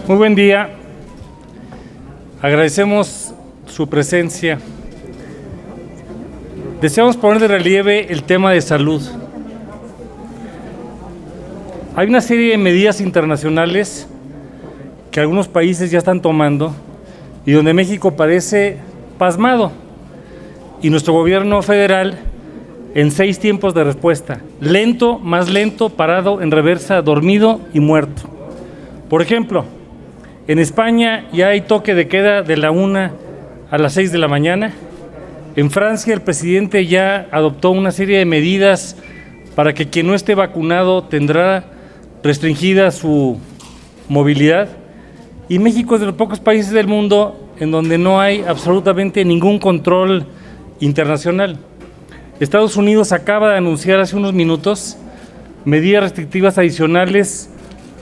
Muy buen día. Agradecemos su presencia. Deseamos poner de relieve el tema de salud. Hay una serie de medidas internacionales que algunos países ya están tomando y donde México parece pasmado, y nuestro gobierno federal en 6 tiempos de respuesta: lento, más lento, parado, en reversa, dormido y muerto. Por ejemplo, en España ya hay toque de queda de la 1 a las 6 de la mañana. En Francia el presidente ya adoptó una serie de medidas para que quien no esté vacunado tendrá restringida su movilidad. Y México es de los pocos países del mundo en donde no hay absolutamente ningún control internacional. Estados Unidos acaba de anunciar hace unos minutos medidas restrictivas adicionales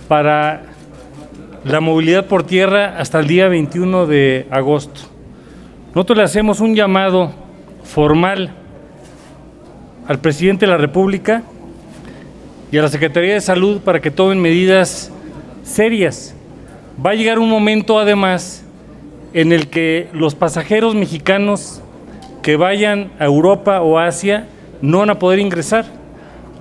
para la movilidad por tierra hasta el día 21 de agosto. Nosotros le hacemos un llamado formal al presidente de la República y a la Secretaría de Salud para que tomen medidas serias. Va a llegar un momento, además, en el que los pasajeros mexicanos que vayan a Europa o Asia no van a poder ingresar,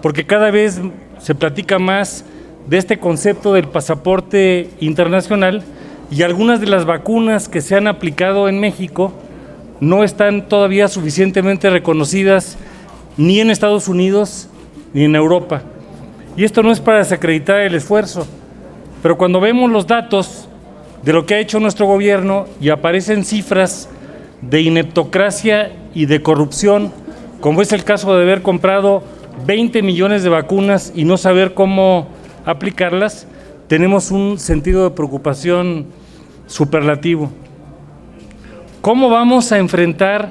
porque cada vez se platica más de este concepto del pasaporte internacional, y algunas de las vacunas que se han aplicado en México no están todavía suficientemente reconocidas ni en Estados Unidos ni en Europa. Y esto no es para desacreditar el esfuerzo, pero cuando vemos los datos de lo que ha hecho nuestro gobierno y aparecen cifras de ineptocracia y de corrupción, como es el caso de haber comprado 20 millones de vacunas y no saber cómo aplicarlas, tenemos un sentido de preocupación superlativo. ¿Cómo vamos a enfrentar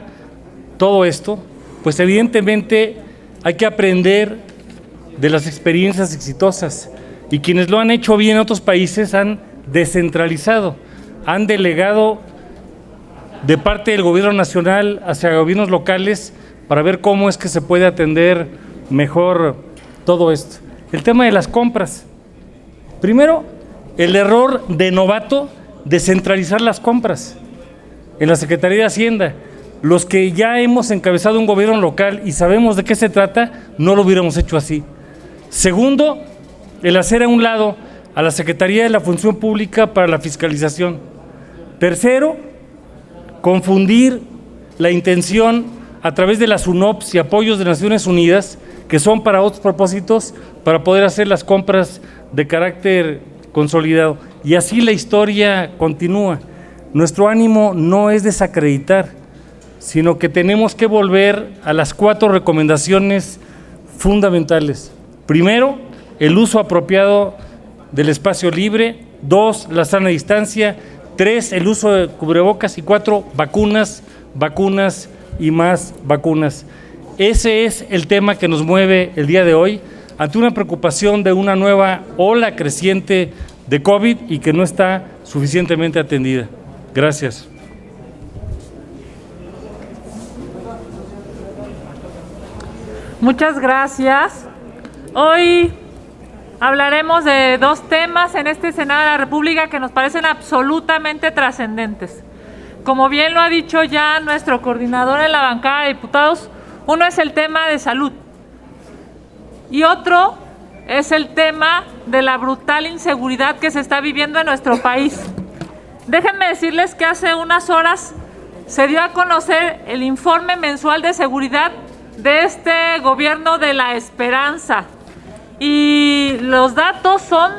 todo esto? Pues evidentemente hay que aprender de las experiencias exitosas, y quienes lo han hecho bien en otros países han descentralizado, han delegado de parte del gobierno nacional hacia gobiernos locales para ver cómo es que se puede atender mejor todo esto. El tema de las compras. Primero, el error de novato de centralizar las compras en la Secretaría de Hacienda. Los que ya hemos encabezado un gobierno local y sabemos de qué se trata, no lo hubiéramos hecho así. Segundo, el hacer a un lado a la Secretaría de la Función Pública para la fiscalización. Tercero, confundir la intención a través de las UNOPS y apoyos de Naciones Unidas, que son para otros propósitos, para poder hacer las compras de carácter consolidado. Y así la historia continúa. Nuestro ánimo no es desacreditar, sino que tenemos que volver a las 4 recomendaciones fundamentales. Primero, el uso apropiado del espacio libre. 2, la sana distancia. 3, el uso de cubrebocas. Y 4, vacunas, vacunas y más vacunas. Ese es el tema que nos mueve el día de hoy, ante una preocupación de una nueva ola creciente de COVID y que no está suficientemente atendida. Gracias. Muchas gracias. Hoy hablaremos de 2 temas en este Senado de la República que nos parecen absolutamente trascendentes. Como bien lo ha dicho ya nuestro coordinador en la bancada de diputados, uno es el tema de salud y otro es el tema de la brutal inseguridad que se está viviendo en nuestro país. Déjenme decirles que hace unas horas se dio a conocer el informe mensual de seguridad de este gobierno de la esperanza, y los datos son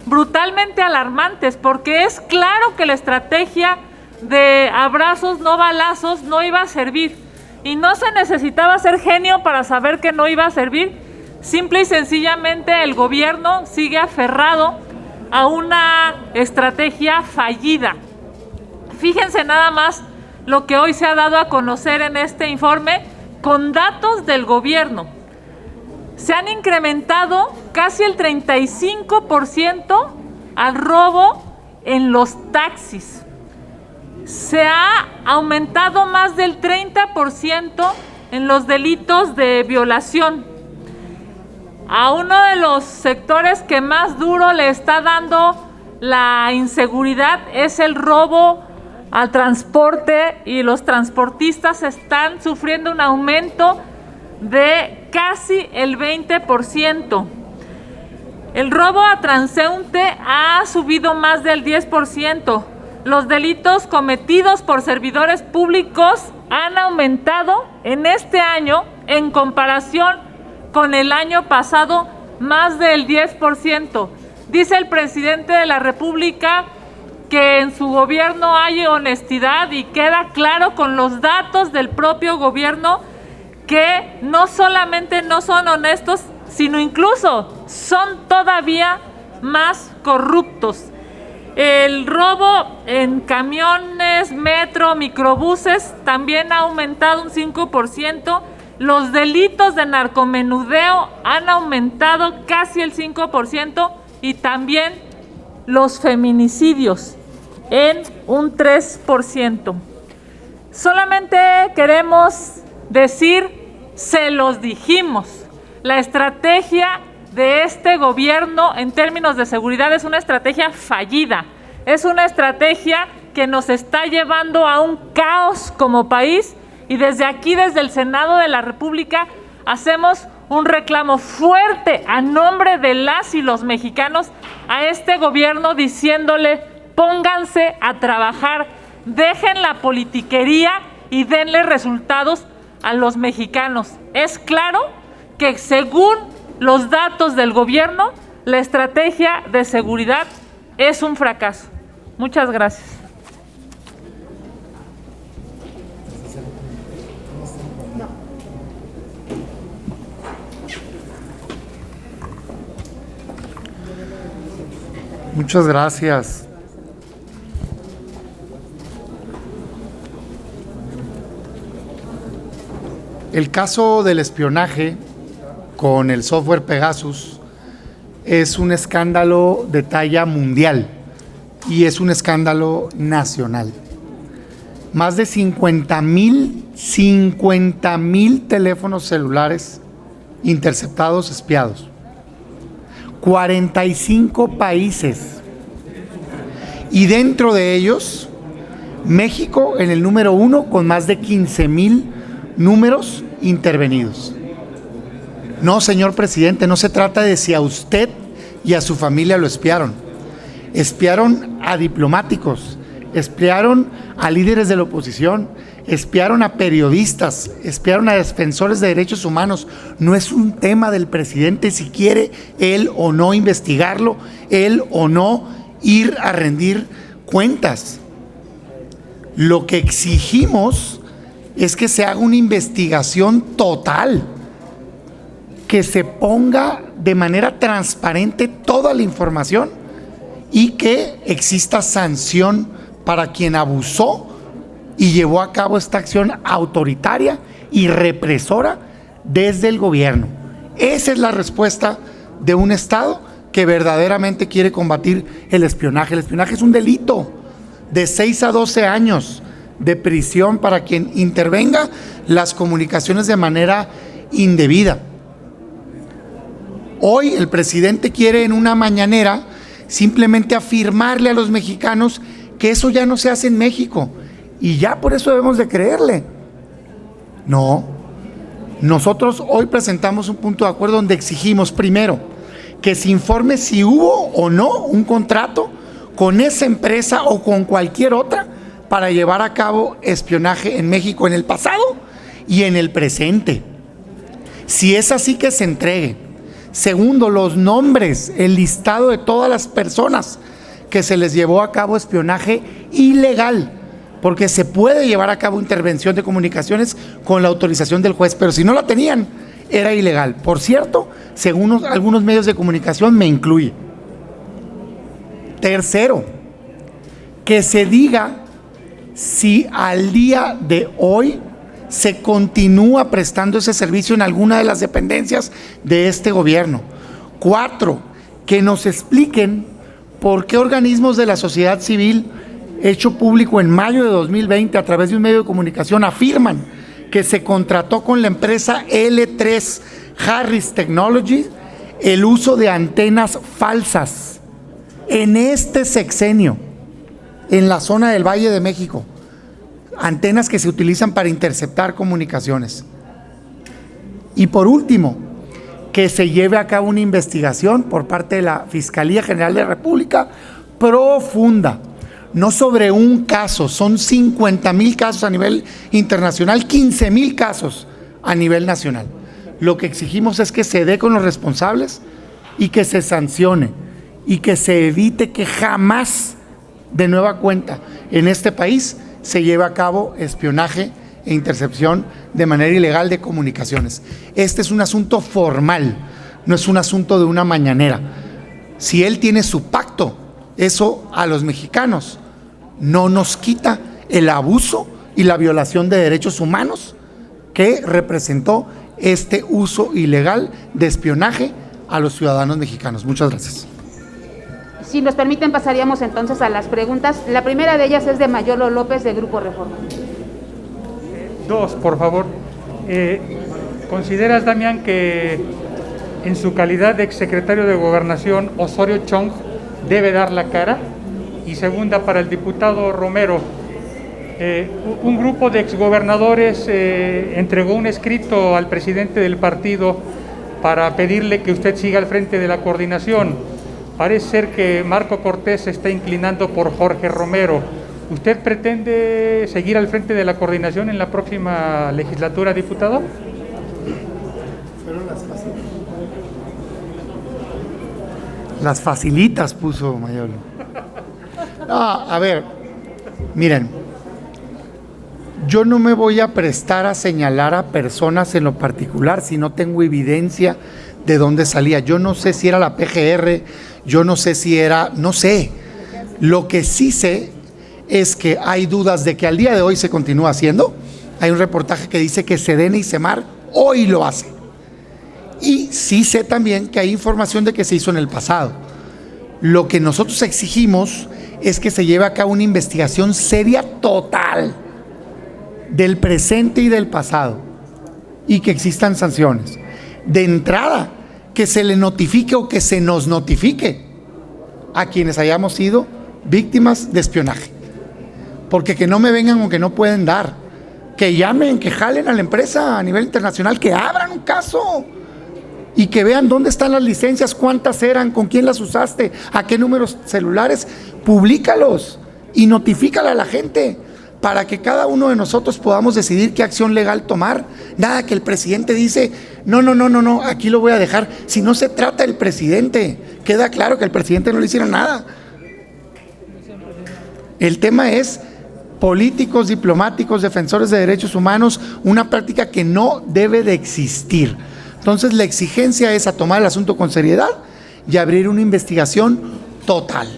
brutalmente alarmantes, porque es claro que la estrategia de abrazos no balazos no iba a servir, y no se necesitaba ser genio para saber que no iba a servir. Simple y sencillamente el gobierno sigue aferrado a una estrategia fallida. Fíjense nada más lo que hoy se ha dado a conocer en este informe con datos del gobierno. Se han incrementado casi el 35% al robo en los taxis. Se ha aumentado más del 30% en los delitos de violación. A uno de los sectores que más duro le está dando la inseguridad es el robo al transporte, y los transportistas están sufriendo un aumento de casi el 20%. El robo a transeúnte ha subido más del 10%. Los delitos cometidos por servidores públicos han aumentado en este año en comparación con el año pasado más del 10%. Dice el presidente de la República que en su gobierno hay honestidad, y queda claro con los datos del propio gobierno que no solamente no son honestos, sino incluso son todavía más corruptos. El robo en camiones, metro, microbuses también ha aumentado un 5%. Los delitos de narcomenudeo han aumentado casi el 5%, y también los feminicidios en un 3%. Solamente queremos decir, se los dijimos, la estrategia de este gobierno en términos de seguridad es una estrategia fallida, es una estrategia que nos está llevando a un caos como país, y desde aquí, desde el Senado de la República, hacemos un reclamo fuerte a nombre de las y los mexicanos a este gobierno, diciéndole: pónganse a trabajar, dejen la politiquería y denle resultados a los mexicanos. Es claro que, según los datos del gobierno, la estrategia de seguridad es un fracaso. Muchas gracias. Muchas gracias. El caso del espionaje con el software Pegasus es un escándalo de talla mundial y es un escándalo nacional. Más de 50,000 teléfonos celulares interceptados, espiados. 45 países, y dentro de ellos México en el número 1 con más de 15,000 números intervenidos. No, señor presidente, no se trata de si a usted y a su familia lo espiaron. Espiaron a diplomáticos, espiaron a líderes de la oposición, espiaron a periodistas, espiaron a defensores de derechos humanos. No es un tema del presidente si quiere él o no investigarlo, él o no ir a rendir cuentas. Lo que exigimos es que se haga una investigación total, que se ponga de manera transparente toda la información y que exista sanción para quien abusó y llevó a cabo esta acción autoritaria y represora desde el gobierno. Esa es la respuesta de un Estado que verdaderamente quiere combatir el espionaje. El espionaje es un delito de 6 a 12 años de prisión para quien intervenga las comunicaciones de manera indebida. Hoy el presidente quiere en una mañanera simplemente afirmarle a los mexicanos que eso ya no se hace en México y ya por eso debemos de creerle. No, nosotros hoy presentamos un punto de acuerdo donde exigimos primero que se informe si hubo o no un contrato con esa empresa o con cualquier otra para llevar a cabo espionaje en México en el pasado y en el presente. Si es así, que se entregue. Segundo, los nombres, el listado de todas las personas que se les llevó a cabo espionaje ilegal, porque se puede llevar a cabo intervención de comunicaciones con la autorización del juez, pero si no la tenían, era ilegal. Por cierto, según algunos medios de comunicación, me incluye. Tercero, que se diga si al día de hoy se continúa prestando ese servicio en alguna de las dependencias de este gobierno. 4, que nos expliquen por qué organismos de la sociedad civil, hecho público en mayo de 2020 a través de un medio de comunicación, afirman que se contrató con la empresa L3 Harris Technologies el uso de antenas falsas en este sexenio, en la zona del Valle de México, antenas que se utilizan para interceptar comunicaciones. Y por último, que se lleve a cabo una investigación por parte de la Fiscalía General de la República profunda, no sobre un caso, son 50,000 casos a nivel internacional, 15,000 casos a nivel nacional. Lo que exigimos es que se dé con los responsables y que se sancione y que se evite que jamás de nueva cuenta en este país se lleve a cabo espionaje e intercepción de manera ilegal de comunicaciones. Este es un asunto formal, no es un asunto de una mañanera. Si él tiene su pacto, eso a los mexicanos no nos quita el abuso y la violación de derechos humanos que representó este uso ilegal de espionaje a los ciudadanos mexicanos. Muchas gracias. Si nos permiten, pasaríamos entonces a las preguntas. La primera de ellas es de Mayolo López, de Grupo Reforma. Dos, por favor. ¿Consideras, Damián, que en su calidad de exsecretario de Gobernación, Osorio Chong debe dar la cara? Y segunda, para el diputado Romero, un grupo de exgobernadores entregó un escrito al presidente del partido para pedirle que usted siga al frente de la coordinación. Parece ser que Marco Cortés se está inclinando por Jorge Romero. ¿Usted pretende seguir al frente de la coordinación en la próxima legislatura, diputado? Las facilitas puso Mayolo. No, a ver, miren, yo no me voy a prestar a señalar a personas en lo particular si no tengo evidencia de dónde salía. Yo no sé si era la PGR, yo no sé si era, no sé. Lo que sí sé es que hay dudas de que al día de hoy se continúa haciendo. Hay un reportaje que dice que Sedena y Semar hoy lo hace. Y sí sé también que hay información de que se hizo en el pasado. Lo que nosotros exigimos es que se lleve a cabo una investigación seria total del presente y del pasado y que existan sanciones. De entrada, que se le notifique o que se nos notifique a quienes hayamos sido víctimas de espionaje. Porque que no me vengan o que no pueden dar, que llamen, que jalen a la empresa a nivel internacional, que abran un caso y que vean dónde están las licencias, cuántas eran, con quién las usaste, a qué números celulares, públicalos y notifícala a la gente para que cada uno de nosotros podamos decidir qué acción legal tomar. Nada que el presidente dice, no, aquí lo voy a dejar. Si no se trata del presidente, queda claro que el presidente no le hiciera nada. El tema es políticos, diplomáticos, defensores de derechos humanos, una práctica que no debe de existir. Entonces la exigencia es a tomar el asunto con seriedad y abrir una investigación total.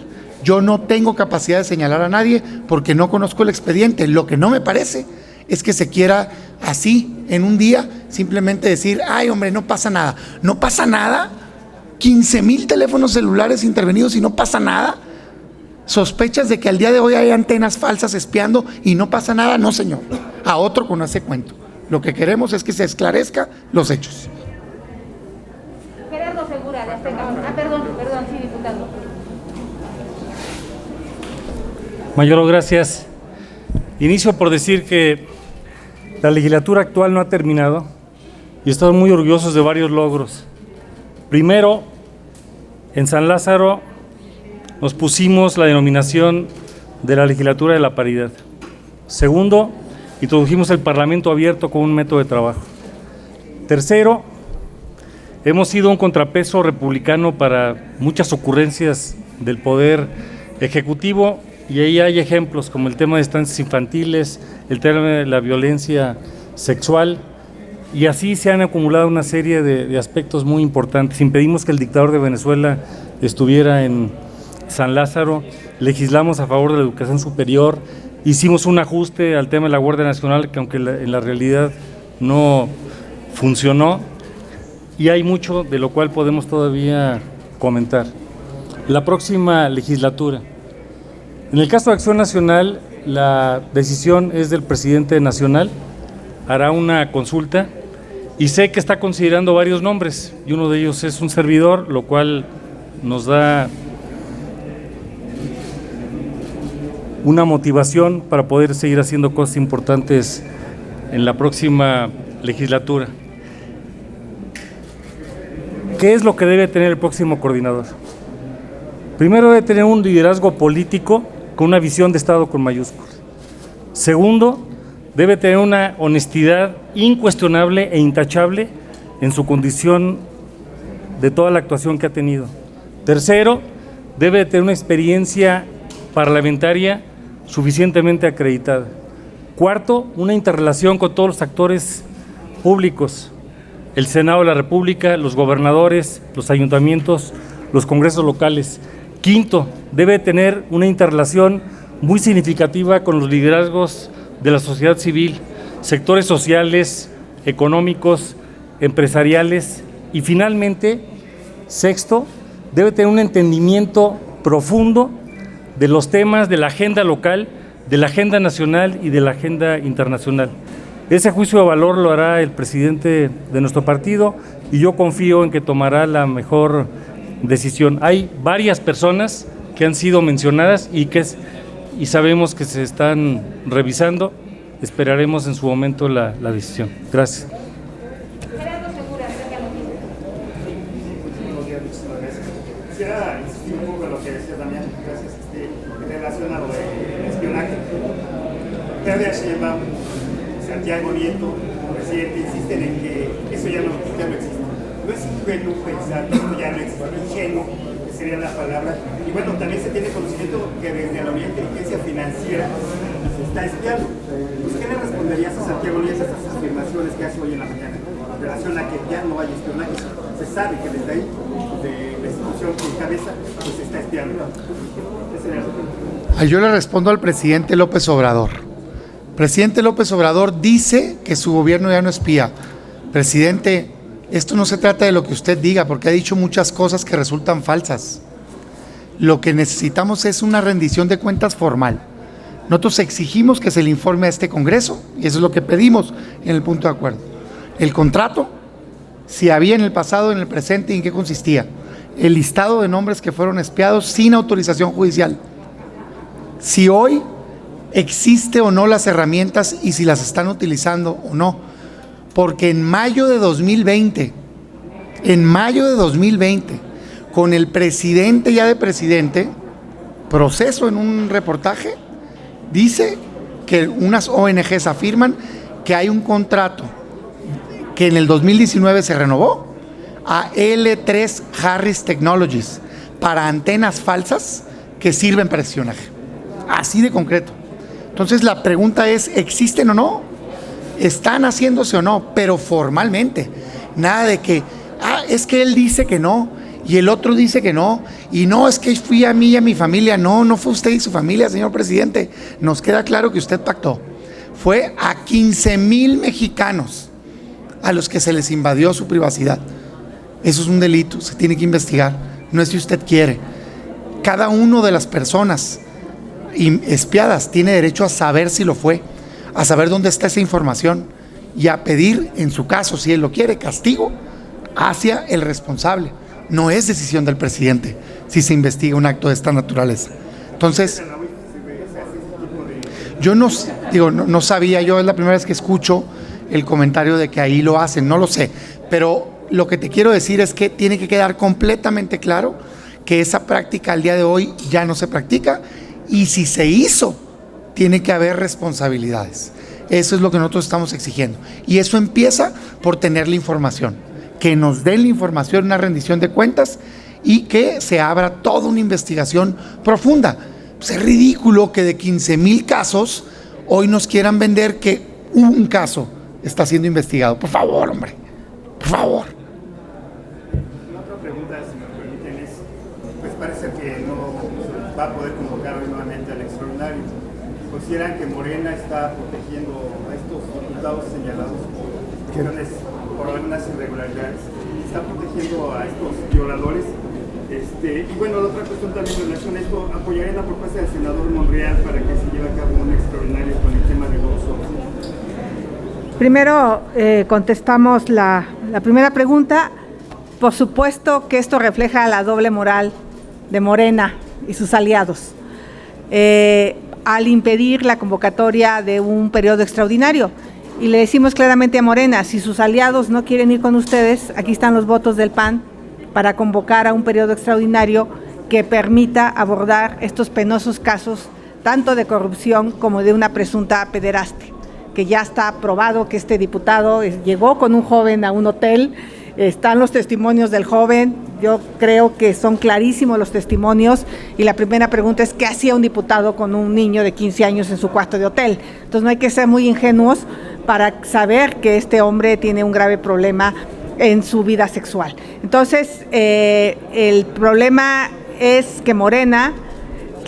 Yo no tengo capacidad de señalar a nadie porque no conozco el expediente. Lo que no me parece es que se quiera así, en un día, simplemente decir, ay hombre, no pasa nada. ¿No pasa nada? 15,000 teléfonos celulares intervenidos y no pasa nada. ¿Sospechas de que al día de hoy hay antenas falsas espiando y no pasa nada? No, señor. A otro con ese cuento. Lo que queremos es que se esclarezca los hechos. Gerardo Segura, de Azteca. Perdón, sí, diputado. Mayolo, gracias. Inicio por decir que la legislatura actual no ha terminado y estamos muy orgullosos de varios logros. Primero, en San Lázaro nos pusimos la denominación de la legislatura de la paridad. Segundo, introdujimos el Parlamento abierto como un método de trabajo. Tercero, hemos sido un contrapeso republicano para muchas ocurrencias del Poder Ejecutivo y ahí hay ejemplos como el tema de estancias infantiles, el tema de la violencia sexual y así se han acumulado una serie de aspectos muy importantes. Impedimos que el dictador de Venezuela estuviera en San Lázaro, legislamos a favor de la educación superior, hicimos un ajuste al tema de la Guardia Nacional que aunque en la realidad no funcionó y hay mucho de lo cual podemos todavía comentar. La próxima legislatura. En el caso de Acción Nacional, la decisión es del presidente nacional, hará una consulta y sé que está considerando varios nombres y uno de ellos es un servidor, lo cual nos da una motivación para poder seguir haciendo cosas importantes en la próxima legislatura. ¿Qué es lo que debe tener el próximo coordinador? Primero, debe tener un liderazgo político con una visión de Estado con mayúsculas. Segundo, debe tener una honestidad incuestionable e intachable en su condición de toda la actuación que ha tenido. Tercero, debe tener una experiencia parlamentaria suficientemente acreditada. Cuarto, una interrelación con todos los actores públicos, el Senado de la República, los gobernadores, los ayuntamientos, los congresos locales. Quinto, debe tener una interrelación muy significativa con los liderazgos de la sociedad civil, sectores sociales, económicos, empresariales. Y finalmente, sexto, debe tener un entendimiento profundo de los temas de la agenda local, de la agenda nacional y de la agenda internacional. Ese juicio de valor lo hará el presidente de nuestro partido y yo confío en que tomará la mejor decisión. Hay varias personas que han sido mencionadas y sabemos que se están revisando. Esperaremos en su momento la decisión. Gracias. Quisiera insistir un poco en lo que decía Damián, gracias, en relación a lo de espionaje. Claudia Sheinbaum, Santiago Nieto, presidente, insisten en que eso ya no existe. No es ingenuo pensar que esto ya no existe, ingenuo que sería la palabra. Y bueno, también se tiene conocimiento que desde la Unidad de Inteligencia Financiera se está espiando. Pues, ¿qué le responderías a Santiago Nieto a estas afirmaciones que hace hoy en la mañana en relación a que ya no hay espionaje? Se sabe que desde ahí, de la institución que encabeza, pues se está espiando. Yo le respondo al presidente López Obrador. Presidente López Obrador dice que su gobierno ya no espía. Presidente, esto no se trata de lo que usted diga, porque ha dicho muchas cosas que resultan falsas. Lo que necesitamos es una rendición de cuentas formal. Nosotros exigimos que se le informe a este Congreso, y eso es lo que pedimos en el punto de acuerdo. El contrato, si había en el pasado, en el presente, y en qué consistía. El listado de nombres que fueron espiados sin autorización judicial. Si hoy existe o no las herramientas y si las están utilizando o no. Porque en mayo de 2020, con el presidente ya de presidente, Proceso en un reportaje, dice que unas ONGs afirman que hay un contrato que en el 2019 se renovó a L3 Harris Technologies para antenas falsas que sirven para espionaje. Así de concreto. Entonces la pregunta es, ¿existen o no? ¿Están haciéndose o no? Pero formalmente. Nada de que, es que él dice que no, y el otro dice que no, y no, es que fui a mí y a mi familia. No, no fue usted y su familia, señor presidente. Nos queda claro que usted pactó. Fue a 15,000 mexicanos a los que se les invadió su privacidad. Eso es un delito, se tiene que investigar. No es si usted quiere. Cada una de las personas espiadas tiene derecho a saber si lo fue, a saber dónde está esa información y a pedir, en su caso, si él lo quiere, castigo hacia el responsable. No es decisión del presidente si se investiga un acto de esta naturaleza. Entonces, yo no sabía, yo es la primera vez que escucho el comentario de que ahí lo hacen, no lo sé, pero lo que te quiero decir es que tiene que quedar completamente claro que esa práctica al día de hoy ya no se practica, y si se hizo, tiene que haber responsabilidades. Eso es lo que nosotros estamos exigiendo, y eso empieza por tener la información, que nos den la información, una rendición de cuentas, y que se abra toda una investigación profunda. Pues es ridículo que de 15,000 casos hoy nos quieran vender que un caso está siendo investigado. Por favor, hombre, por favor. La otra pregunta, si me permiten, es, pues parece que no va a poder convocar hoy nuevamente al extraordinario. ¿Consideran que Morena está protegiendo a estos diputados señalados por cuestiones, por algunas irregularidades? ¿Está protegiendo a estos violadores? Y bueno, la otra cuestión también en relación a esto, ¿apoyarían la propuesta del senador Monreal para que se lleve a cabo un extraordinario con el tema de los ojos? Primero contestamos la primera pregunta. Por supuesto que esto refleja la doble moral de Morena y sus aliados. al impedir la convocatoria de un periodo extraordinario. Y le decimos claramente a Morena, si sus aliados no quieren ir con ustedes, aquí están los votos del PAN para convocar a un periodo extraordinario que permita abordar estos penosos casos, tanto de corrupción como de una presunta pederaste, que ya está probado que este diputado llegó con un joven a un hotel. Están los testimonios del joven, yo creo que son clarísimos los testimonios, y la primera pregunta es ¿qué hacía un diputado con un niño de 15 años en su cuarto de hotel? Entonces no hay que ser muy ingenuos para saber que este hombre tiene un grave problema en su vida sexual. Entonces el problema es que Morena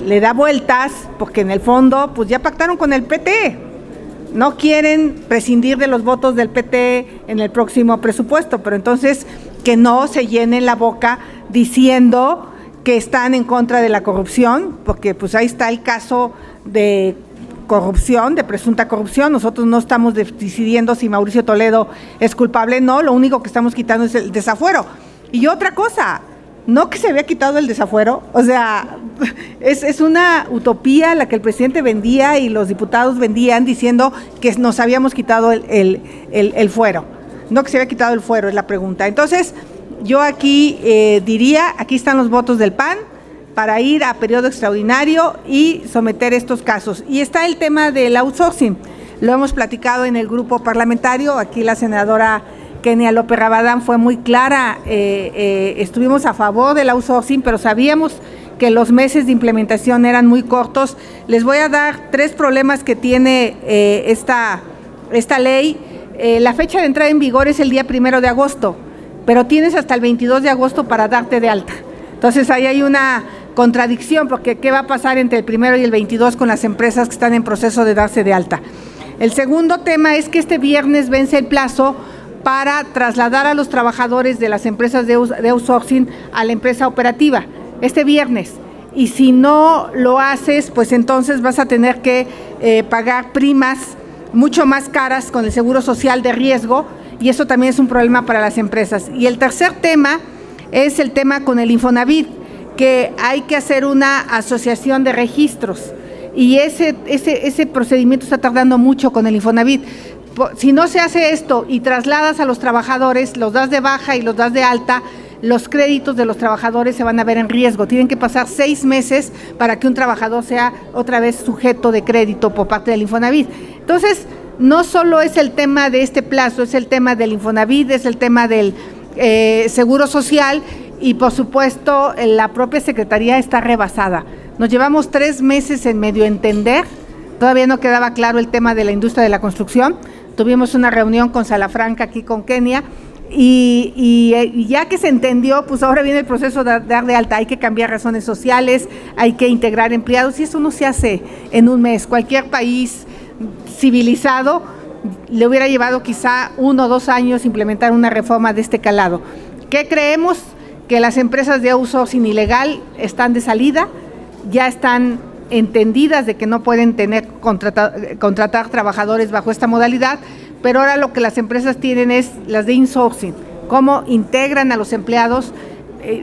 le da vueltas, porque en el fondo pues ya pactaron con el PT. No quieren prescindir de los votos del PT en el próximo presupuesto, pero entonces que no se llenen la boca diciendo que están en contra de la corrupción, porque pues ahí está el caso de corrupción, de presunta corrupción. Nosotros no estamos decidiendo si Mauricio Toledo es culpable, no, lo único que estamos quitando es el desafuero. Y otra cosa, no que se había quitado el desafuero, o sea, es una utopía la que el presidente vendía y los diputados vendían diciendo que nos habíamos quitado el fuero. No que se había quitado el fuero, es la pregunta. Entonces, yo aquí diría, aquí están los votos del PAN para ir a periodo extraordinario y someter estos casos. Y está el tema del outsourcing, lo hemos platicado en el grupo parlamentario, aquí la senadora Kenia López Rabadán fue muy clara, estuvimos a favor del outsourcing, pero sabíamos que los meses de implementación eran muy cortos. Les voy a dar 3 problemas que tiene esta ley. La fecha de entrada en vigor es el día 1 de agosto, pero tienes hasta el 22 de agosto para darte de alta. Entonces ahí hay una contradicción, porque ¿qué va a pasar entre el 1 y el 22 con las empresas que están en proceso de darse de alta? El segundo tema es que este viernes vence el plazo para trasladar a los trabajadores de las empresas de outsourcing a la empresa operativa, este viernes. Y si no lo haces, pues entonces vas a tener que pagar primas mucho más caras con el seguro social de riesgo, y eso también es un problema para las empresas. Y el tercer tema es el tema con el Infonavit, que hay que hacer una asociación de registros, y ese procedimiento está tardando mucho con el Infonavit. Si no se hace esto y trasladas a los trabajadores, los das de baja y los das de alta, los créditos de los trabajadores se van a ver en riesgo. Tienen que pasar 6 meses para que un trabajador sea otra vez sujeto de crédito por parte del Infonavit. Entonces, no solo es el tema de este plazo, es el tema del Infonavit, es el tema del Seguro Social, y por supuesto la propia Secretaría está rebasada. Nos llevamos 3 meses en medio entender, todavía no quedaba claro el tema de la industria de la construcción. Tuvimos una reunión con Salafranca aquí con Kenia, y ya que se entendió, pues ahora viene el proceso de dar de alta. Hay que cambiar razones sociales, hay que integrar empleados, y eso no se hace en un mes. Cualquier país civilizado le hubiera llevado quizá 1 o 2 años implementar una reforma de este calado. ¿Qué creemos? Que las empresas de outsourcing ilegal están de salida, ya están entendidas de que no pueden contratar trabajadores bajo esta modalidad, pero ahora lo que las empresas tienen es las de insourcing, cómo integran a los empleados,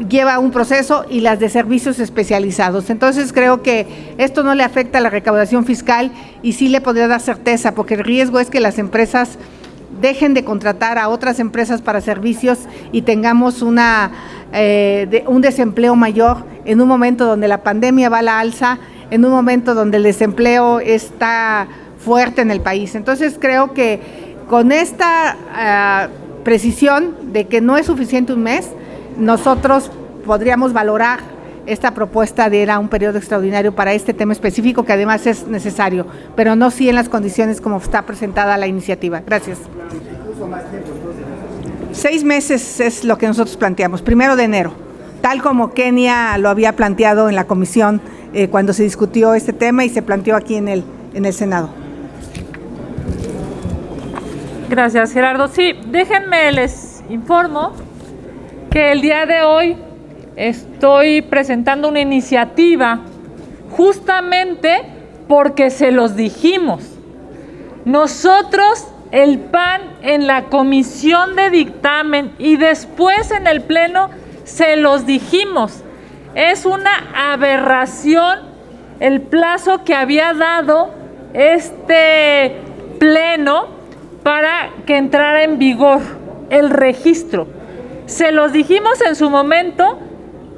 lleva un proceso, y las de servicios especializados. Entonces creo que esto no le afecta a la recaudación fiscal y sí le podría dar certeza, porque el riesgo es que las empresas dejen de contratar a otras empresas para servicios y tengamos un desempleo mayor en un momento donde la pandemia va a la alza, en un momento donde el desempleo está fuerte en el país. Entonces creo que con esta precisión de que no es suficiente un mes, nosotros podríamos valorar esta propuesta de ir a un periodo extraordinario para este tema específico, que además es necesario, pero no sí en las condiciones como está presentada la iniciativa. Gracias. 6 meses es lo que nosotros planteamos, 1 de enero, tal como Kenia lo había planteado en la comisión cuando se discutió este tema y se planteó aquí en el Senado. Gracias, Gerardo. Sí, déjenme les informo que el día de hoy estoy presentando una iniciativa justamente porque se los dijimos. Nosotros, el PAN, en la comisión de dictamen y después en el pleno, se los dijimos. Es una aberración el plazo que había dado este pleno para que entrara en vigor el registro. Se los dijimos en su momento,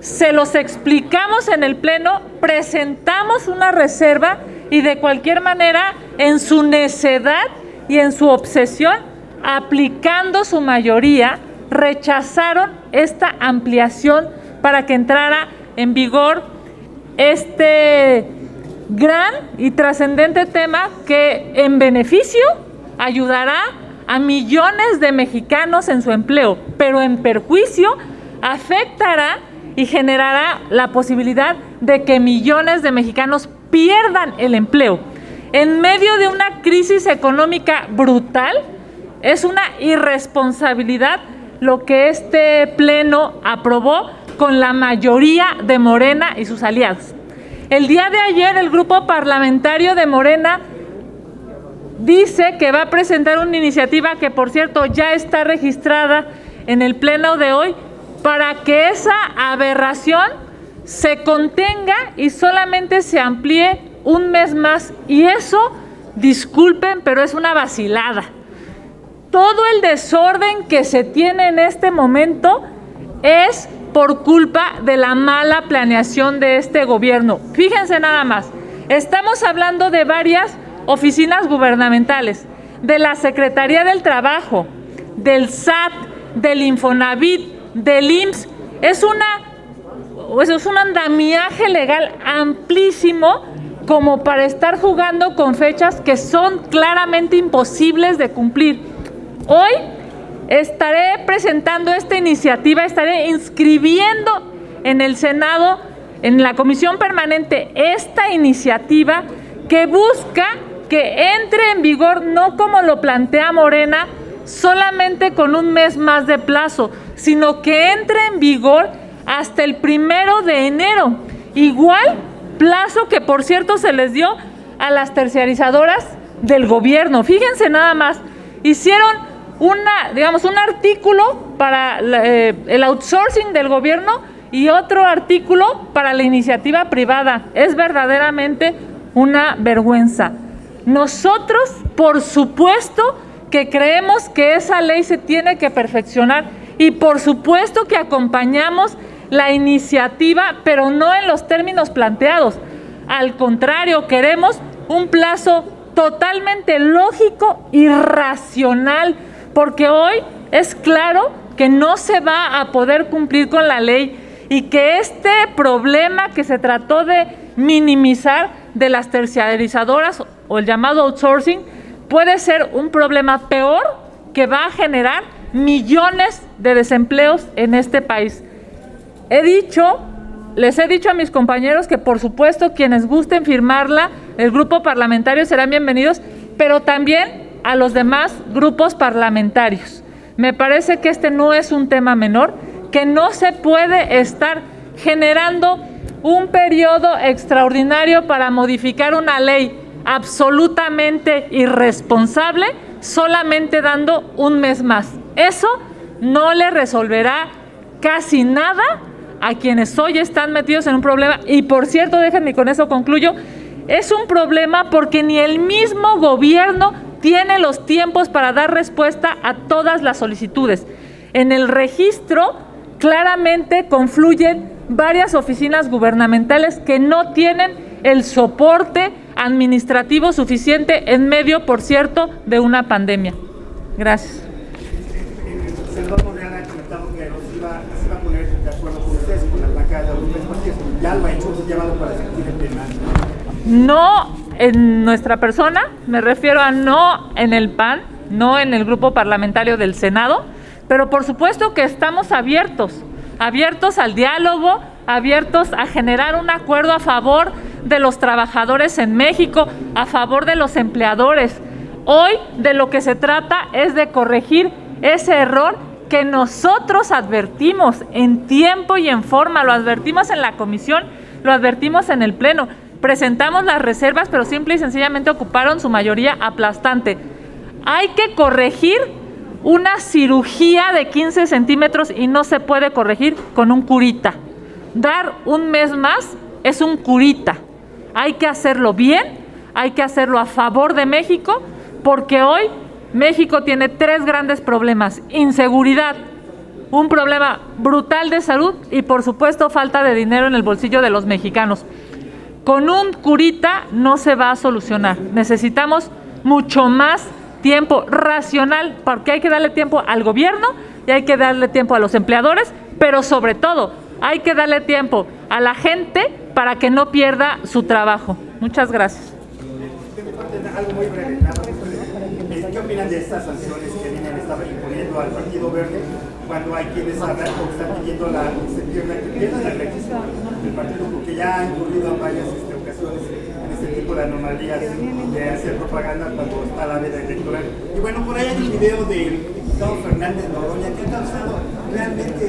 se los explicamos en el pleno, presentamos una reserva y de cualquier manera, en su necedad y en su obsesión, aplicando su mayoría, rechazaron esta ampliación para que entrara en vigor este gran y trascendente tema que en beneficio ayudará a millones de mexicanos en su empleo, pero en perjuicio afectará y generará la posibilidad de que millones de mexicanos pierdan el empleo. En medio de una crisis económica brutal, es una irresponsabilidad lo que este pleno aprobó con la mayoría de Morena y sus aliados. El día de ayer el grupo parlamentario de Morena dice que va a presentar una iniciativa que, por cierto, ya está registrada en el pleno de hoy para que esa aberración se contenga y solamente se amplíe un mes más. Y eso, disculpen, pero es una vacilada. Todo el desorden que se tiene en este momento es por culpa de la mala planeación de este gobierno. Fíjense nada más, estamos hablando de varias oficinas gubernamentales, de la Secretaría del Trabajo, del SAT, del Infonavit, del IMSS. Es un andamiaje legal amplísimo como para estar jugando con fechas que son claramente imposibles de cumplir. Hoy estaré presentando esta iniciativa, estaré inscribiendo en el Senado, en la Comisión Permanente, esta iniciativa que busca que entre en vigor, no como lo plantea Morena, solamente con un mes más de plazo, sino que entre en vigor hasta el 1 de enero. Igual plazo que, por cierto, se les dio a las terciarizadoras del gobierno. Fíjense nada más, hicieron un artículo para el outsourcing del gobierno y otro artículo para la iniciativa privada. Es verdaderamente una vergüenza. Nosotros, por supuesto, que creemos que esa ley se tiene que perfeccionar y por supuesto que acompañamos la iniciativa, pero no en los términos planteados. Al contrario, queremos un plazo totalmente lógico y racional, porque hoy es claro que no se va a poder cumplir con la ley y que este problema que se trató de minimizar de las terciarizadoras o el llamado outsourcing puede ser un problema peor que va a generar millones de desempleos en este país. Les he dicho a mis compañeros que por supuesto quienes gusten firmarla, el grupo parlamentario serán bienvenidos, pero también a los demás grupos parlamentarios. Me parece que este no es un tema menor, que no se puede estar generando un periodo extraordinario para modificar una ley absolutamente irresponsable, solamente dando un mes más. Eso no le resolverá casi nada a quienes hoy están metidos en un problema. Y por cierto, déjenme, y con eso concluyo, es un problema porque ni el mismo gobierno tiene los tiempos para dar respuesta a todas las solicitudes. En el registro claramente confluyen varias oficinas gubernamentales que no tienen el soporte administrativo suficiente en medio, por cierto, de una pandemia. Gracias. El senador Monreal ha comentado que se iba a poner de acuerdo con ustedes, con las bancadas de los tres partidos. Ya lo ha hecho, se ha llevado para efectiva el tema. No en nuestra persona, me refiero a no en el PAN, no en el grupo parlamentario del Senado, pero por supuesto que estamos abiertos al diálogo, abiertos a generar un acuerdo a favor de los trabajadores en México, a favor de los empleadores. Hoy de lo que se trata es de corregir ese error que nosotros advertimos en tiempo y en forma, lo advertimos en la comisión, lo advertimos en el pleno, presentamos las reservas, pero simple y sencillamente ocuparon su mayoría aplastante. Hay que corregir una cirugía de 15 centímetros y no se puede corregir con un curita. Dar un mes más es un curita. Hay que hacerlo bien, hay que hacerlo a favor de México, porque hoy México tiene 3 grandes problemas: inseguridad, un problema brutal de salud y, por supuesto, falta de dinero en el bolsillo de los mexicanos. Con un curita no se va a solucionar. Necesitamos mucho más tiempo racional, porque hay que darle tiempo al gobierno y hay que darle tiempo a los empleadores, pero sobre todo hay que darle tiempo a la gente para que no pierda su trabajo. Muchas gracias. Algo muy breve, ¿qué opinan de estas sanciones que vienen imponiendo al Partido Verde cuando hay quienes hablan o están pidiendo que pierda la credibilidad del partido, porque ya han ocurrido en varias ocasiones en este tipo de anomalías de hacer propaganda cuando está la veda electoral? Y bueno, por ahí hay un video del diputado Fernández Noroña que ha causado realmente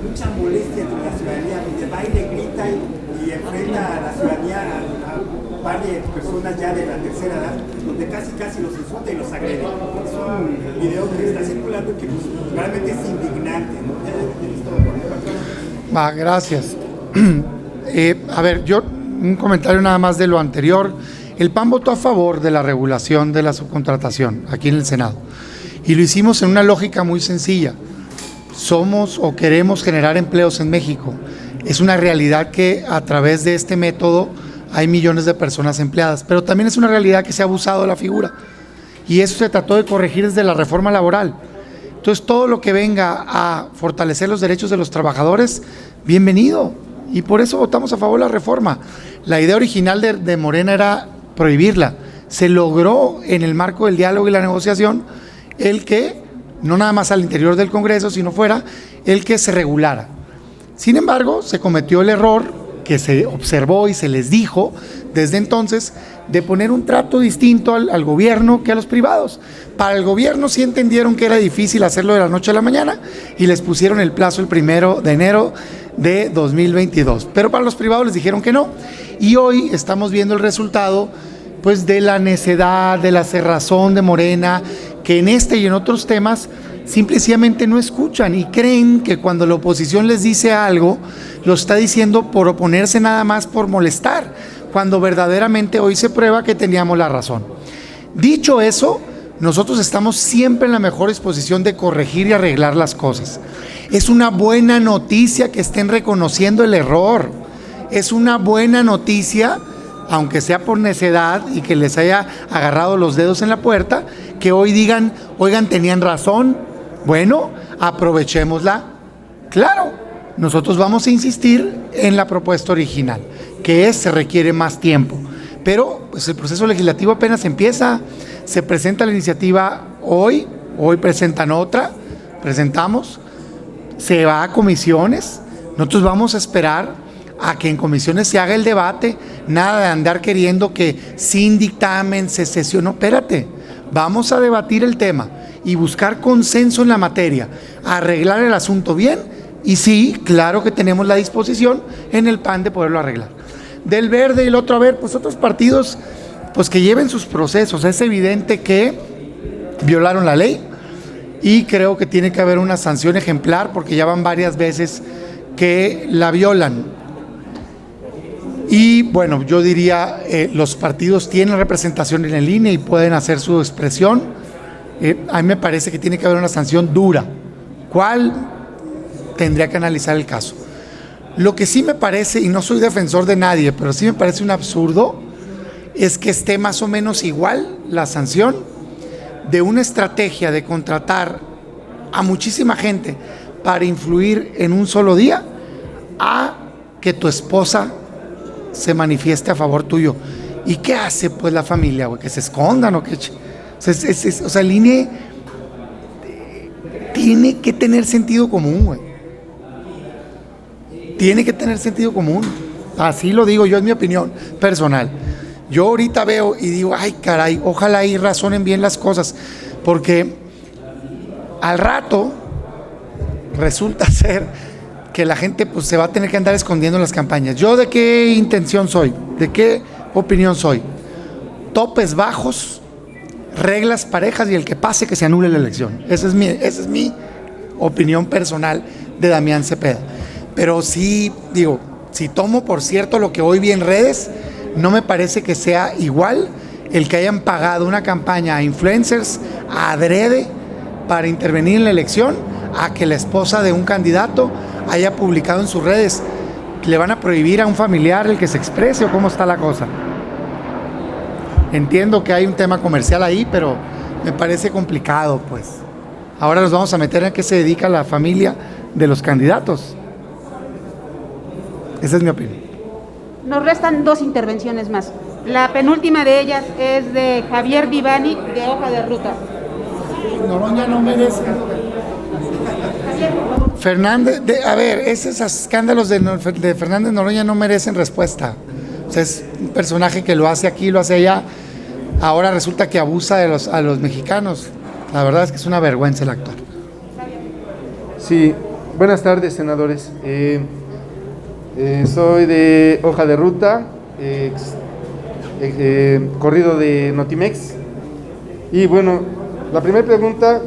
mucha molestia entre la ciudadanía, donde va y le grita y enfrenta a la ciudadanía a varias personas ya de la tercera edad, donde casi los insulta y los agrede. Es un video que está circulando que pues, realmente es indignante, ¿no? Gracias. A ver, yo un comentario nada más de lo anterior. El PAN votó a favor de la regulación de la subcontratación aquí en el Senado y lo hicimos en una lógica muy sencilla. Somos o queremos generar empleos en México. Es una realidad que a través de este método hay millones de personas empleadas, pero también es una realidad que se ha abusado de la figura y eso se trató de corregir desde la reforma laboral. Entonces todo lo que venga a fortalecer los derechos de los trabajadores, bienvenido, y por eso votamos a favor de la reforma. La idea original de Morena era prohibirla. Se logró en el marco del diálogo y la negociación el que, no nada más al interior del Congreso, sino fuera, el que se regulara. Sin embargo, se cometió el error que se observó y se les dijo desde entonces de poner un trato distinto al gobierno que a los privados. Para el gobierno sí entendieron que era difícil hacerlo de la noche a la mañana y les pusieron el plazo el 1 de enero de 2022, pero para los privados les dijeron que no, y hoy estamos viendo el resultado pues de la necedad, de la cerrazón de Morena, que en este y en otros temas simple y sencillamente no escuchan y creen que cuando la oposición les dice algo, lo está diciendo por oponerse nada más por molestar, cuando verdaderamente hoy se prueba que teníamos la razón. Dicho eso, nosotros estamos siempre en la mejor disposición de corregir y arreglar las cosas. Es una buena noticia que estén reconociendo el error. Es una buena noticia, aunque sea por necedad y que les haya agarrado los dedos en la puerta, que hoy digan, oigan, tenían razón. Bueno, aprovechémosla. Claro, nosotros vamos a insistir en la propuesta original, que se requiere más tiempo. Pero pues el proceso legislativo apenas empieza. Se presenta la iniciativa hoy presentan otra, presentamos, se va a comisiones. Nosotros vamos a esperar a que en comisiones se haga el debate, nada de andar queriendo que sin dictamen se sesione. No, espérate, vamos a debatir el tema y buscar consenso en la materia, arreglar el asunto bien, y sí, claro que tenemos la disposición en el PAN de poderlo arreglar. Del Verde y el otro, a ver, pues otros partidos, pues que lleven sus procesos. Es evidente que violaron la ley y creo que tiene que haber una sanción ejemplar porque ya van varias veces que la violan. Y bueno, yo diría, los partidos tienen representación en el INE y pueden hacer su expresión. A mí me parece que tiene que haber una sanción dura. ¿Cuál? Tendría que analizar el caso. Lo que sí me parece, y no soy defensor de nadie, pero sí me parece un absurdo, es que esté más o menos igual la sanción de una estrategia de contratar a muchísima gente para influir en un solo día a que tu esposa se manifieste a favor tuyo. ¿Y qué hace pues la familia, güey? ¿Que se escondan o qué? O sea, el INE tiene que tener sentido común, güey. Tiene que tener sentido común. Así lo digo yo, es mi opinión personal. Yo ahorita veo y digo, ay caray, ojalá ahí razonen bien las cosas, porque al rato resulta ser que la gente pues se va a tener que andar escondiendo en las campañas. ¿Yo de qué intención soy? ¿De qué opinión soy? Topes bajos, reglas parejas y el que pase que se anule la elección. Esa es mi opinión personal de Damián Cepeda. Pero sí, digo, si tomo por cierto lo que hoy vi en redes, no me parece que sea igual el que hayan pagado una campaña a influencers adrede para intervenir en la elección a que la esposa de un candidato haya publicado en sus redes. ¿Le van a prohibir a un familiar el que se exprese o cómo está la cosa? Entiendo que hay un tema comercial ahí, pero me parece complicado, pues. Ahora nos vamos a meter en qué se dedica la familia de los candidatos. Esa es mi opinión. Nos restan 2 intervenciones más. La penúltima de ellas es de Javier Vivani, de Hoja de Ruta. Noroña no merece. Fernández, a ver, esos escándalos de Fernández Noroña no merecen respuesta. O sea, es un personaje que lo hace aquí, lo hace allá. Ahora resulta que abusa de a los mexicanos. La verdad es que es una vergüenza el actor. Sí, buenas tardes, senadores. Soy de Hoja de Ruta, corrido de Notimex. Y bueno, la primera pregunta,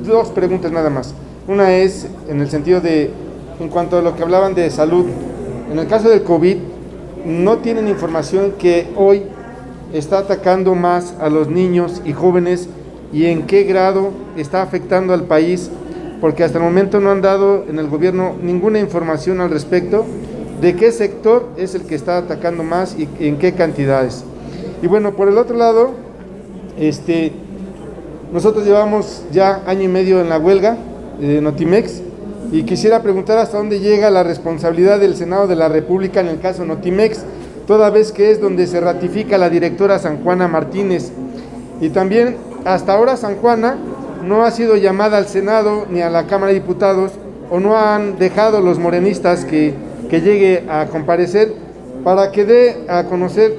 2 preguntas nada más. Una es en el sentido de, en cuanto a lo que hablaban de salud, en el caso del COVID, no tienen información que hoy está atacando más a los niños y jóvenes y en qué grado está afectando al país, porque hasta el momento no han dado en el gobierno ninguna información al respecto de qué sector es el que está atacando más y en qué cantidades. Y bueno, por el otro lado, nosotros llevamos ya año y medio en la huelga de Notimex y quisiera preguntar hasta dónde llega la responsabilidad del Senado de la República en el caso Notimex, toda vez que es donde se ratifica la directora San Juana Martínez. Y también hasta ahora San Juana no ha sido llamada al Senado ni a la Cámara de Diputados, o no han dejado los morenistas que llegue a comparecer para que dé a conocer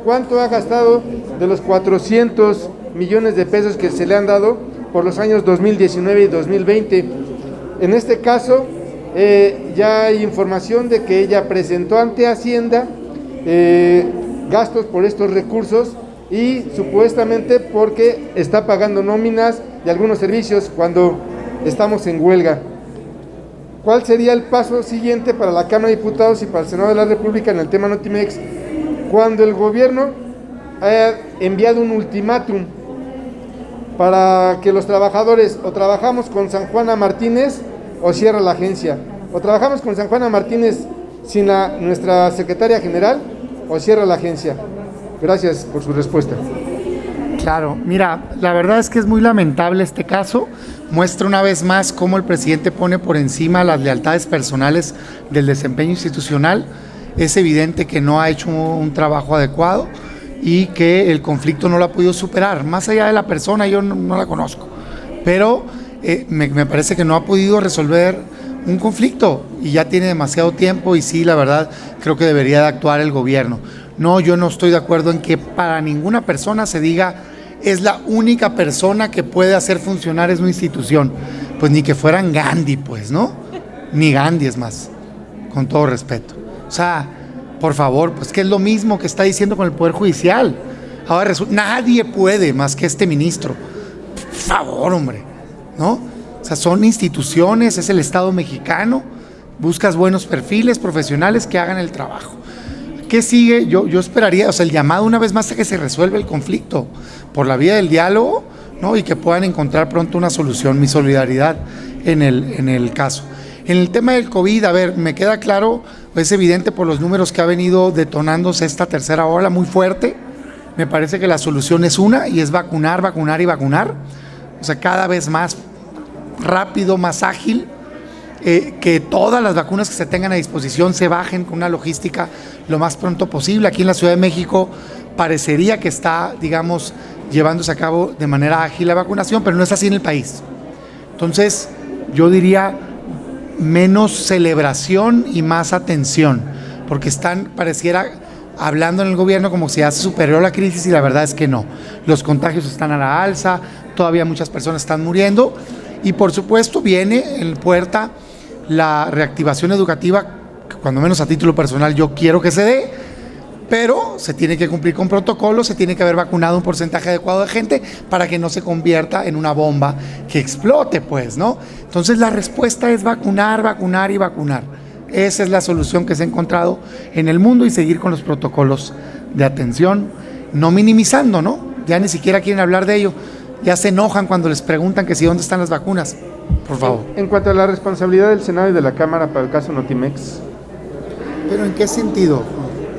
cuánto ha gastado de los 400 millones de pesos que se le han dado por los años 2019 y 2020. En este caso, ya hay información de que ella presentó ante Hacienda gastos por estos recursos y supuestamente porque está pagando nóminas de algunos servicios cuando estamos en huelga. ¿Cuál sería el paso siguiente para la Cámara de Diputados y para el Senado de la República en el tema Notimex cuando el gobierno haya enviado un ultimátum para que los trabajadores o trabajamos con San Juana Martínez o cierra la agencia, o trabajamos con San Juana Martínez sin nuestra secretaria general o cierra la agencia? Gracias por su respuesta. Claro, mira, la verdad es que es muy lamentable este caso. Muestra una vez más cómo el presidente pone por encima las lealtades personales del desempeño institucional. Es evidente que no ha hecho un trabajo adecuado y que el conflicto no lo ha podido superar. Más allá de la persona, yo no la conozco, pero me parece que no ha podido resolver un conflicto y ya tiene demasiado tiempo y sí, la verdad, creo que debería de actuar el gobierno. No, yo no estoy de acuerdo en que para ninguna persona se diga es la única persona que puede hacer funcionar es una institución. Pues ni que fueran Gandhi, pues, ¿no? Ni Gandhi es más, con todo respeto. O sea, por favor, pues que es lo mismo que está diciendo con el Poder Judicial. Ahora resulta, nadie puede más que este ministro. Por favor, hombre, ¿no? O sea, son instituciones, es el Estado mexicano, buscas buenos perfiles profesionales que hagan el trabajo. ¿Qué sigue? Yo esperaría, o sea, el llamado una vez más a que se resuelva el conflicto por la vía del diálogo, ¿no? Y que puedan encontrar pronto una solución. Mi solidaridad en el caso. En el tema del COVID, a ver, me queda claro, es evidente por los números que ha venido detonándose esta tercera ola muy fuerte. Me parece que la solución es una y es vacunar, vacunar y vacunar. O sea, cada vez más rápido, más ágil. Que todas las vacunas que se tengan a disposición se bajen con una logística lo más pronto posible. Aquí en la Ciudad de México parecería que está, digamos, llevándose a cabo de manera ágil la vacunación, pero no es así en el país. Entonces, yo diría menos celebración y más atención, porque pareciera, hablando en el gobierno como si ya se superó la crisis y la verdad es que no. Los contagios están a la alza, todavía muchas personas están muriendo y por supuesto viene en puerta la reactivación educativa, que cuando menos a título personal yo quiero que se dé, pero se tiene que cumplir con protocolos, se tiene que haber vacunado un porcentaje adecuado de gente para que no se convierta en una bomba que explote, pues, ¿no? Entonces la respuesta es vacunar, vacunar y vacunar. Esa es la solución que se ha encontrado en el mundo y seguir con los protocolos de atención, no minimizando, ¿no? Ya ni siquiera quieren hablar de ello, ya se enojan cuando les preguntan que si dónde están las vacunas, por favor. En cuanto a la responsabilidad del Senado y de la Cámara para el caso Notimex. ¿Pero en qué sentido?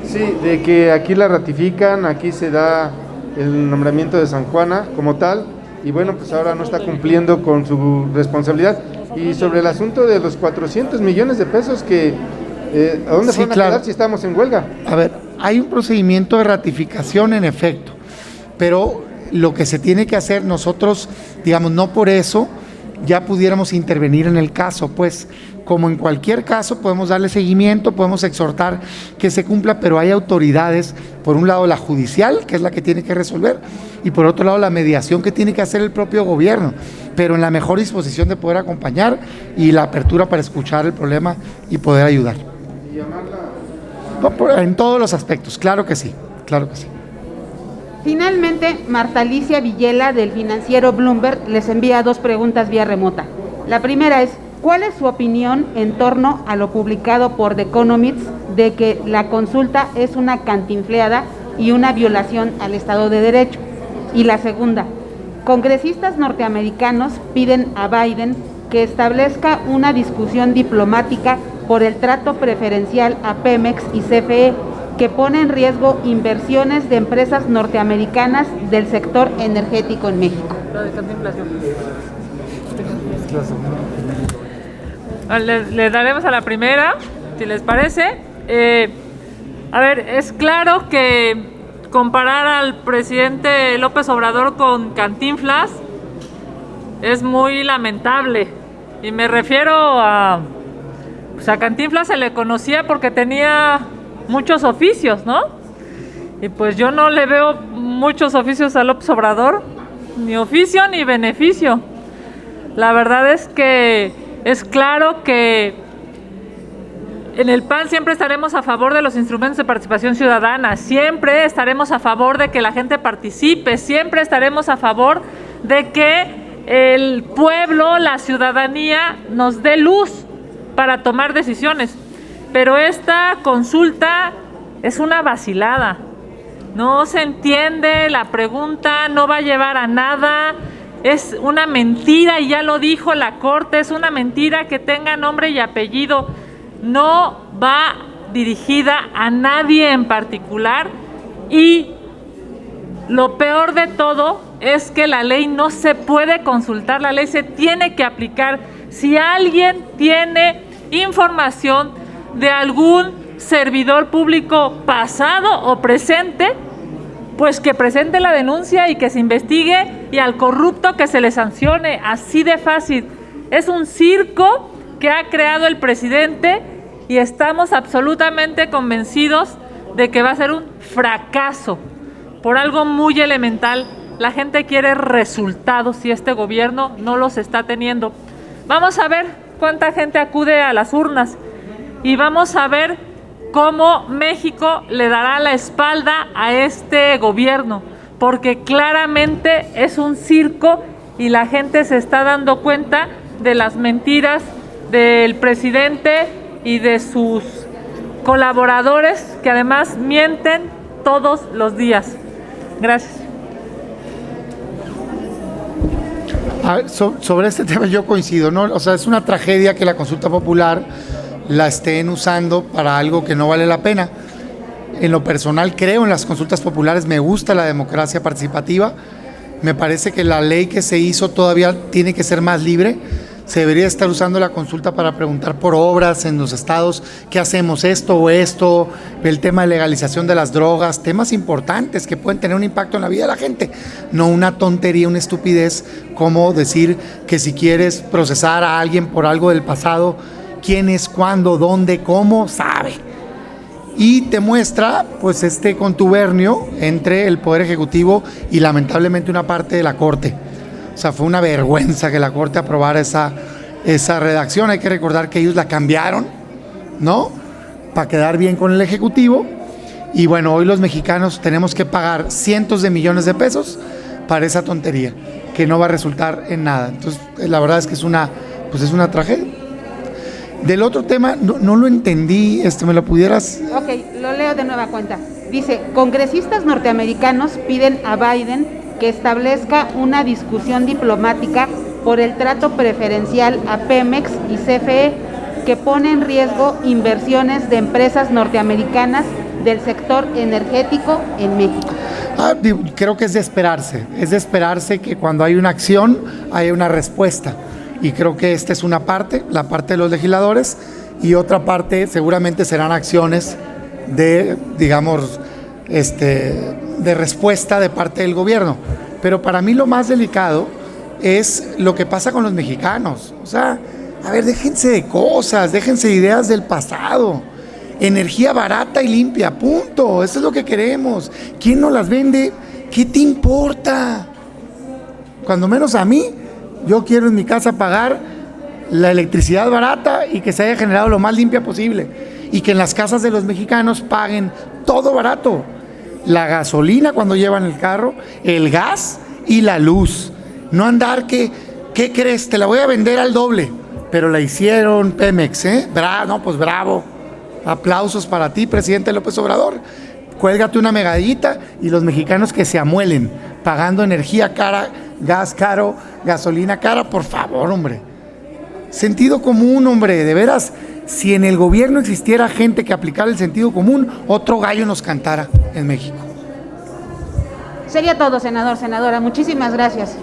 Sí, de que aquí la ratifican, aquí se da el nombramiento de San Juana como tal, y bueno, pues ahora no está cumpliendo con su responsabilidad. Y sobre el asunto de los 400 millones de pesos que, ¿a dónde Sí, van a claro. quedar si estamos en huelga? A ver, hay un procedimiento de ratificación en efecto, pero lo que se tiene que hacer nosotros, digamos, no por eso ya pudiéramos intervenir en el caso, pues como en cualquier caso podemos darle seguimiento, podemos exhortar que se cumpla, pero hay autoridades, por un lado la judicial, que es la que tiene que resolver, y por otro lado la mediación que tiene que hacer el propio gobierno, pero en la mejor disposición de poder acompañar y la apertura para escuchar el problema y poder ayudar. En todos los aspectos, claro que sí, claro que sí. Finalmente, Marta Alicia Villela, del financiero Bloomberg, les envía 2 preguntas vía remota. La primera es, ¿cuál es su opinión en torno a lo publicado por The Economist de que la consulta es una cantinfleada y una violación al Estado de Derecho? Y la segunda, congresistas norteamericanos piden a Biden que establezca una discusión diplomática por el trato preferencial a Pemex y CFE, que pone en riesgo inversiones de empresas norteamericanas del sector energético en México. Le daremos a la primera, si les parece. A ver, es claro que comparar al presidente López Obrador con Cantinflas es muy lamentable. Y me refiero a... Pues a Cantinflas se le conocía porque tenía muchos oficios, ¿no? Y pues yo no le veo muchos oficios a López Obrador, ni oficio ni beneficio. La verdad es que es claro que en el PAN siempre estaremos a favor de los instrumentos de participación ciudadana, siempre estaremos a favor de que la gente participe, siempre estaremos a favor de que el pueblo, la ciudadanía, nos dé luz para tomar decisiones. Pero esta consulta es una vacilada, no se entiende la pregunta, no va a llevar a nada, es una mentira y ya lo dijo la Corte, es una mentira que tenga nombre y apellido, no va dirigida a nadie en particular y lo peor de todo es que la ley no se puede consultar, la ley se tiene que aplicar. Si alguien tiene información de algún servidor público pasado o presente, pues que presente la denuncia y que se investigue y al corrupto que se le sancione, así de fácil. Es un circo que ha creado el presidente y estamos absolutamente convencidos de que va a ser un fracaso por algo muy elemental. La gente quiere resultados y este gobierno no los está teniendo. Vamos a ver cuánta gente acude a las urnas y vamos a ver cómo México le dará la espalda a este gobierno, porque claramente es un circo y la gente se está dando cuenta de las mentiras del presidente y de sus colaboradores, que además mienten todos los días. Gracias. A ver, sobre este tema yo coincido, ¿no? O sea, es una tragedia que la consulta popular la estén usando para algo que no vale la pena. En lo personal creo en las consultas populares, me gusta la democracia participativa, me parece que la ley que se hizo todavía tiene que ser más libre, se debería estar usando la consulta para preguntar por obras en los estados, qué hacemos, esto o esto, el tema de legalización de las drogas, temas importantes que pueden tener un impacto en la vida de la gente, no una tontería, una estupidez como decir que si quieres procesar a alguien por algo del pasado, quién es, cuándo, dónde, cómo, sabe. Y te muestra pues este contubernio entre el Poder Ejecutivo y lamentablemente una parte de la Corte. O sea, fue una vergüenza que la Corte aprobara esa redacción. Hay que recordar que ellos la cambiaron, ¿no? Para quedar bien con el Ejecutivo. Y bueno, hoy los mexicanos tenemos que pagar cientos de millones de pesos para esa tontería, que no va a resultar en nada. Entonces, la verdad es que es una tragedia. Del otro tema no lo entendí, ¿me lo pudieras? Ok, lo leo de nueva cuenta. Dice, congresistas norteamericanos piden a Biden que establezca una discusión diplomática por el trato preferencial a Pemex y CFE que pone en riesgo inversiones de empresas norteamericanas del sector energético en México. Creo que es de esperarse que cuando hay una acción haya una respuesta. Y creo que esta es una parte, la parte de los legisladores, y otra parte seguramente serán acciones de, digamos, de respuesta de parte del gobierno. Pero para mí lo más delicado es lo que pasa con los mexicanos. O sea, a ver, déjense de cosas, déjense de ideas del pasado. Energía barata y limpia, punto. Eso es lo que queremos. ¿Quién nos las vende? ¿Qué te importa? Cuando menos a mí, yo quiero en mi casa pagar la electricidad barata y que se haya generado lo más limpia posible. Y que en las casas de los mexicanos paguen todo barato. La gasolina cuando llevan el carro, el gas y la luz. No andar ¿qué crees? Te la voy a vender al doble. Pero la hicieron Pemex, ¿eh? Pues bravo. Aplausos para ti, presidente López Obrador. Cuélgate una medallita y los mexicanos que se amuelen, pagando energía cara, gas caro, gasolina cara, por favor, hombre. Sentido común, hombre, de veras, si en el gobierno existiera gente que aplicara el sentido común, otro gallo nos cantara en México. Sería todo, senador, senadora. Muchísimas gracias.